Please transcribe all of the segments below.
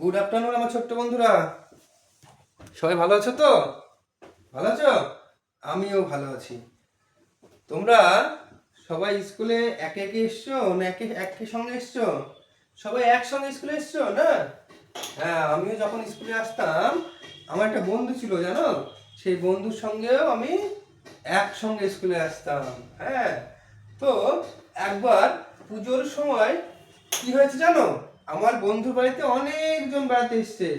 Good afternoon আমার ছোট্ট বন্ধুরা, সবাই ভালো আছো তো? ভালো আছো? আমিও ভালো আছি। তোমরা সবাই স্কুলে একে একে এসছো না একে সঙ্গে এসছো? সবাই একসঙ্গে স্কুলে এসছো না? হ্যাঁ, আমিও যখন স্কুলে আসতাম আমার একটা বন্ধু ছিল জানো, সেই বন্ধুর সঙ্গেও আমি একসঙ্গে স্কুলে আসতাম। হ্যাঁ, তো একবার পুজোর সময় কি হয়েছে জানো, আমার বন্ধুর বাড়িতে অনেকজন বেড়াতে এসছে।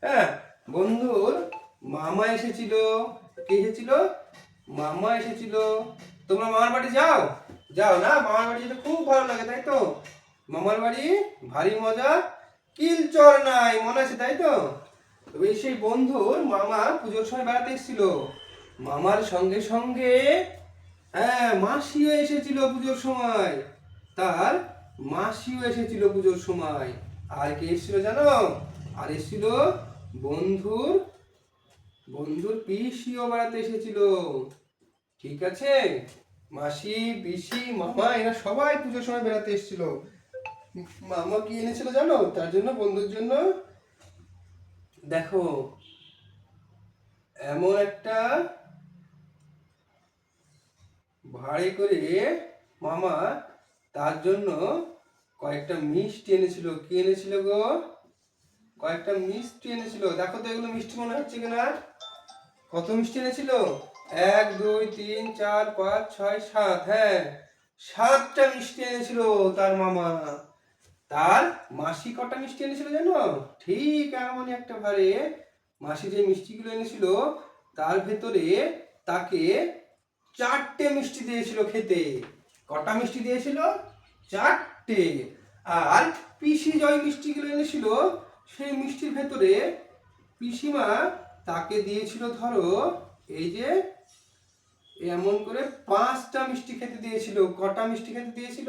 হ্যাঁ, বন্ধুর মামা এসেছিল। কে এসেছিল? মামা এসেছিল। তোমরা মামার বাড়ি যাও? যাও না? মামার বাড়ি যেতে খুব ভালো লাগে তাই তো? মামার বাড়ি ভারী মজা, কিলচর নাই, মনে আছে তাই তো? তবে সেই বন্ধুর মামা পুজোর সময় বেড়াতে এসেছিল। মামার সঙ্গে সঙ্গে হ্যাঁ মাসিও এসেছিল পুজোর সময়। তার মাসিও এসেছিল পুজোর সময়। আর কে এসেছিল জানো? আর এসেছিল বন্ধুর বন্ধুর পিসিও বেড়াতে এসেছিল। ঠিক আছে, মাসি পিসি মামা এরা সবাই পুজোর সময় বেড়াতে এসেছিল। মামা কি এনেছিল জানো তার জন্য, বন্ধুর জন্য? দেখো, এমন একটা ভাড়ে করে মামা তার জন্য কয়েকটা মিষ্টি এনেছিল। কি এনেছিল গো? কয়েকটা মিষ্টি এনেছিল। দেখো তো এগুলো মিষ্টি মনে হচ্ছে কিনা? কত মিষ্টি এনেছিল? 1 2 3 4 5 6 7। হ্যাঁ, 7টা মিষ্টি এনেছিল তার মামা। তার মাসি কটা মিষ্টি এনেছিল জানো? ঠিক এমনই একটা ভারে মাসি যে মিষ্টিগুলো এনেছিল তার ভেতরে তাকে 4টে মিষ্টি দিয়েছিল খেতে। কটা মিষ্টি দিয়েছিল? 4টে। আর পিসি যে মিষ্টিগুলো এনেছিল সেই মিষ্টির ভেতরে পিসিমা তাকে দিয়েছিল ধরো এই যে এমন করে 5টা মিষ্টি খেতে দিয়েছিল। কটা মিষ্টি খেতে দিয়েছিল?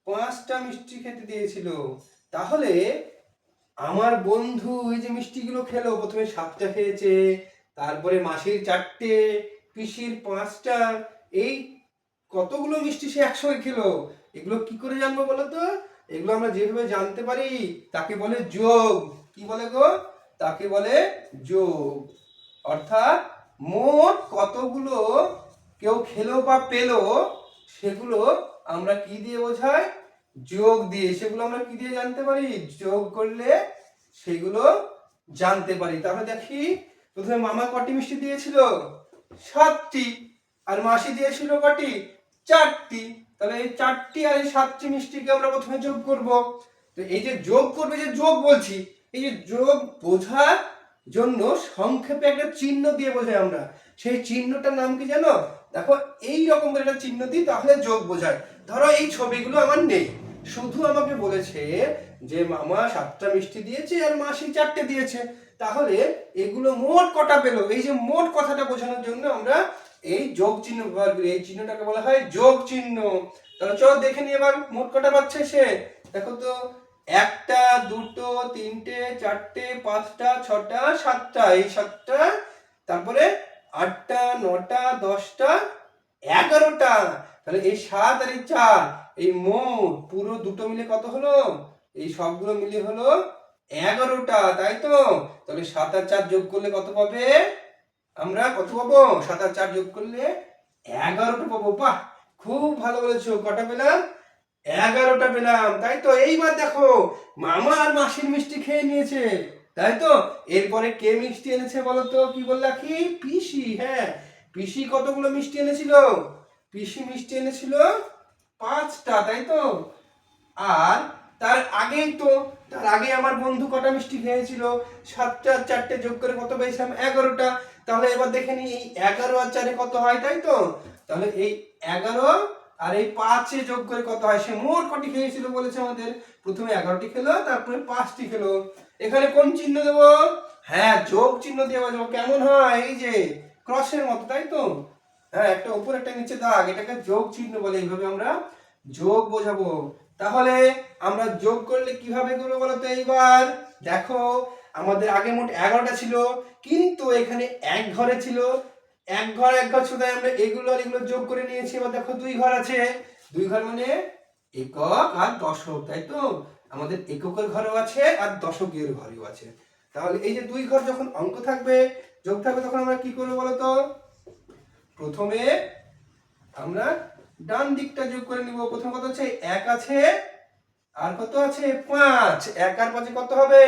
5টা মিষ্টি খেতে দিয়েছিল। তাহলে আমার বন্ধু এই যে মিষ্টিগুলো খেলো, প্রথমে 7টা খেয়েছে, তারপরে মাসির 4টে, পিসির 5টা, এই কতগুলো মিষ্টি সে একসঙ্গে খেলো। এগুলো কি করে জানবো বলো তো? এগুলো আমরা যেভাবে জানতে পারি তাকে বলে যোগ। কি বলে গো? তাকে বলে যোগ। অর্থাৎ মোট কতগুলো কেউ খেলো বা পেলো সেগুলো আমরা কি দিয়ে বোঝাই? যোগ দিয়ে। সেগুলো আমরা কি দিয়ে জানতে পারি? যোগ করলে সেগুলো জানতে পারি। তাহলে দেখি, প্রথমে মামা কটি মিষ্টি দিয়েছিল? 7টি। আর মাসি দিয়েছিল কটি? 4টি। তাহলে এই 4টি আর এই 7টি মিষ্টিকে আমরা প্রথমে যোগ করব। তো এই যে যোগ করবে, যে যোগ বলছি, এই যে যোগ বোঝার জন্য সংক্ষেপে একটা চিহ্ন দিয়ে বোঝাই আমরা। সেই চিহ্নটার নাম কি জানো? দেখো, এই রকম করে একটা চিহ্ন দিই তাহলে যোগ বোঝায়। ধরো এই ছবিগুলো আমার নেই, শুধু আমাকে বলেছে যে মামা 7টা মিষ্টি দিয়েছে আর মাসি 4টে দিয়েছে। তাহলে এগুলো মোট কটা পেলো, এই যে মোট কথাটা বোঝানোর জন্য আমরা এই যোগ চিহ্ন ব্যবহার করি। এই চিহ্নটাকে বলা হয় যোগ চিহ্ন। তাহলে চলো দেখে নিই এবার মোট কটা পাচ্ছে সে। দেখো তো, 1টা 2টো 3টে 4টে 5টা 6টা 7টা, এই 7টা, তারপরে 8টা 9টা 10টা 11টা। তাহলে এই 7 আর এই 4, এই মোট পুরো দুটো মিলে কত হলো? এই সবগুলো মিলে হলো 11টা, তাই তো? তাহলে 7 আর 4 যোগ করলে কত পাবে? আমরা কত পাবো? 7 আর 4 যোগ করলে 11টা পাবো। বাহ, খুব ভালো বলেছো। কটা পেলাম? 11টা পেলাম, তাই তো? এইবার দেখো, মামা আর মাসির মিষ্টি খেয়ে নিয়েছে, তাই তো? এরপরে কে মিষ্টি এনেছে বলো তো? কি বললা কি? পিসি। হ্যাঁ, পিসি কতগুলো মিষ্টি এনেছিল? পিসি মিষ্টি এনেছিল 5টা, তাই তো? আর তার আগে আমার বন্ধু কটা মিষ্টি খেয়েছিল? 7টা আর 4টে যোগ করে কত পেয়েছিলাম? 11টা। তাহলে এবার দেখে নিই এই 11 আর 4 কত হয়, তাই তো? তাহলে এই 11 আর এই 5 যোগ করে কত হয়? সে মোট কটি খেয়েছিল বলেছে আমাদের? প্রথমে 11টি খেলো, তারপরে 5টি খেলো। এখানে কোন চিহ্ন দেব? হ্যাঁ, যোগ চিহ্ন দিয়ে বোঝাবো। কেমন হয়? এই যে ক্রসের মতো, তাই তো? হ্যাঁ, একটা উপর একটা নিচে দাগ, এটাকে যোগ চিহ্ন বলে। এইভাবে আমরা যোগ বোঝাবো। তাহলে আমরা যোগ করলে কিভাবে করবো বলতো? এইবার দেখো, আমাদের আগে মোট 11টা ছিল, কিন্তু এখানে এক ঘরে ছিল, এক ঘর শুধু আমরা এগুলো আর এগুলো যোগ করে নিয়েছি। এবার দেখো 2 ঘর আছে, 2 ঘর মানে একক আর দশক, তাই তো? আমাদের এককের ঘরেও আছে আর দশকের ঘরেও আছে। তাহলে এই যে দুই ঘর যখন অঙ্ক থাকবে, যোগ থাকবে, তখন আমরা কি করবো বলতো? প্রথমে আমরা ডান দিকটা যোগ করে নিব। প্রথম কত আছে? 1 আছে, আর কত আছে? 5। 1 আর 5 কত হবে?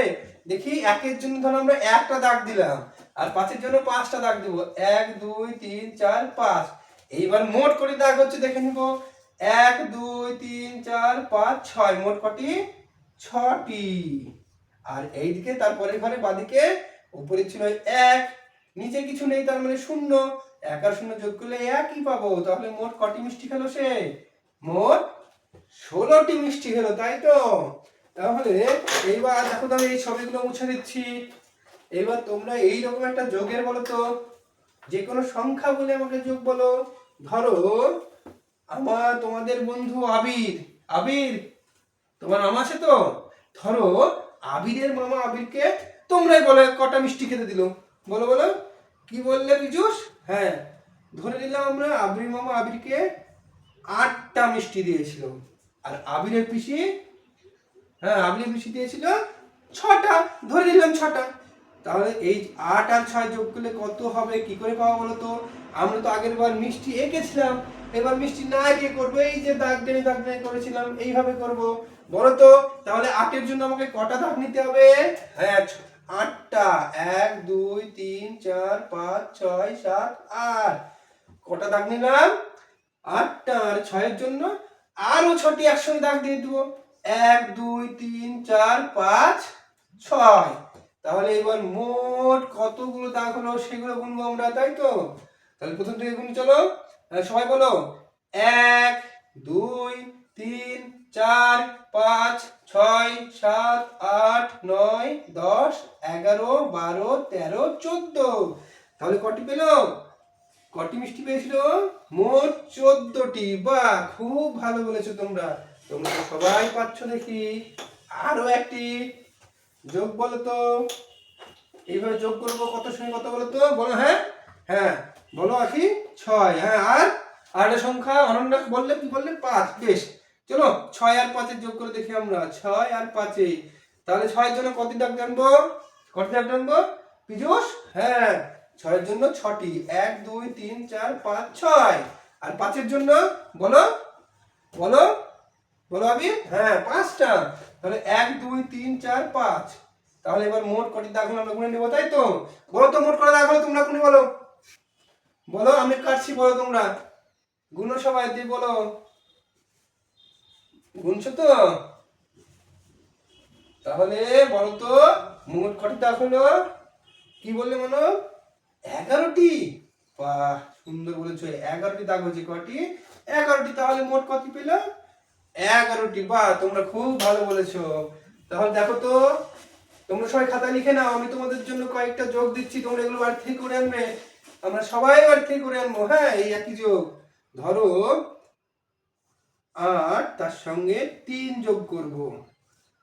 দেখি, 1 এর জন্য ধরো আমরা একটা দাগ দিলাম, আর 5 এর জন্য 5টা দাগ দেব। 1 2 3 4 5। এইবার মোট করে দাগ হচ্ছে, দেখে নিব। 1 2 3 4 5 6, মোট কটি? 6টি। আর এইদিকে তারপরের ঘরে বাঁদিকে উপরে ছিল 1, নিচে কিছু নেই, তার মানে 0। 1 আর 0 যোগ করলে 1ই পাবো। তাহলে মোট কটি মিষ্টি খেলো সে? মোট 16টি মিষ্টি খেলো, তাই তো? তাহলে এইবার দেখো তো, আমি এই ছবিগুলো মুছে দিচ্ছি। এবার তোমরা এইরকম একটা যোগের বলো তো, যে কোনো সংখ্যা বলে আমাকে যোগ বলো। ধরো তোমাদের বন্ধু আবির। আবির, তোমার মামা আছে তো? ধরো আবিরের মামা আবিরকে তোমরাই বলো কটা মিষ্টি খেতে দিল। বলো বলো, কি বললে পীযূষ? হ্যাঁ, ধরে নিলাম আমরা আবির মামা আবিরকে 8টা মিষ্টি দিয়েছিল, আর আবিরের পিসি, হ্যাঁ আবিরের পিসি দিয়েছিল 6টা। ধরে নিলাম 6টা। তাহলে এই 8 আর 6 যোগ করলে কত হবে? কি করে পাবো বলো তো? আমরা তো আগের বার মিষ্টি এঁকেছিলাম, এবার মিষ্টি না এঁকে করবো। এই যে দাগ টেনে করেছিলাম, এইভাবে করব। বলো তো, তাহলে 8 এর জন্য আমাকে কটা দাগ নিতে হবে? হ্যাঁ, 8টা। 1 2 3 4 5 6 7 8। কটা দাগ নিলাম? 8টা। আর 6 এর জন্য আরো 6টি একসঙ্গে দাগ দিয়ে দেবো। 1 2 3 4 5 6। তাহলে এবার মোট কতগুলো দাগ হলো সেগুলো গুনবো আমরা, তাই তো? তাহলে প্রথম থেকে গুনি, চলো। সবাই বলো, 1 2 3 4 5 6 7 8 9 10 11 12 13 14। তাহলে কটি পেলো? কটি মিষ্টি পেয়েছিল? মোট 14টি। বাহ, খুব ভালো বলেছো তোমরা। তোমরা তো সবাই পাচ্ছ দেখি। আরো একটি যোগ বলো তো। এইভাবে যোগ করবো, কত সঙ্গে কত বলো তো? বলো। হ্যাঁ হ্যাঁ বলো, আখি 6। হ্যাঁ, আর একটা সংখ্যা অনন্যা বললে, কি বললে? 5। বেশ, চলো 6 আর 5 এর যোগ করে দেখি আমরা। 6 আর 5। তাহলে 6 এর জন্য কত দাগ টানবো? কত দাগ টানবো পীযূষ? হ্যাঁ, 6 এর জন্য 6টি। 1 2 3 4 5 6। আর 5 এর জন্য বলো বলো বলো আবি। হ্যাঁ, 5টা। তাহলে 1 2 3 4 5। তাহলে এবার মোট কটি দাগ হলো আমরা গুনে নেবো, তাই তো? বলো তো মোট কটা দাগ হলো, তোমরা গুনে বলো। বলো, আমি কাটছি, বলো তোমরা। গুনো সবাই দিয়ে বলো। গুনছো তো? তাহলে বলো তো, মোট কটি দাগ হলো? কি বললে মনো? 11টি। বাহ, সুন্দর বলেছো। 11টি দাগ হয়েছে। কটি? 11টি। তাহলে মোট কত পেল? 11টি। বাহ, তোমরা খুব ভালো বলেছো। তাহলে দেখো তো, তোমরা সবাই খাতা লিখে নাও। আমি তোমাদের জন্য কয়েকটা যোগ দিচ্ছি, তোমরা এগুলো বাড়ি থেকে করে আনবে। আমরা সবাই বাড়ি থেকে করে আনবো। হ্যাঁ, এই একই যোগ। ধরো 8, তার সঙ্গে 3 যোগ করব।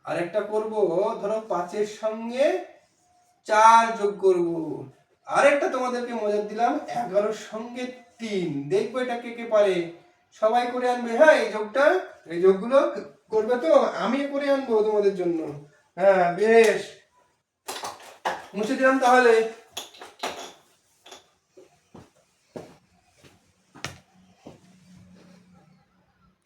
আর একটা করব, ধরো 5 এর সঙ্গে 4 যোগ করব। আরেকটা তোমাদেরকে মজা দিলাম, 11 সঙ্গে 3। দেখবো এটা কে কে পারে। সবাই করে আনবে। হ্যাঁ, এই যোগটা, এই যোগগুলো করবে তো? আমি করে আনবো তোমাদের জন্য। হ্যাঁ, বেশ, মুছে দিলাম তাহলে।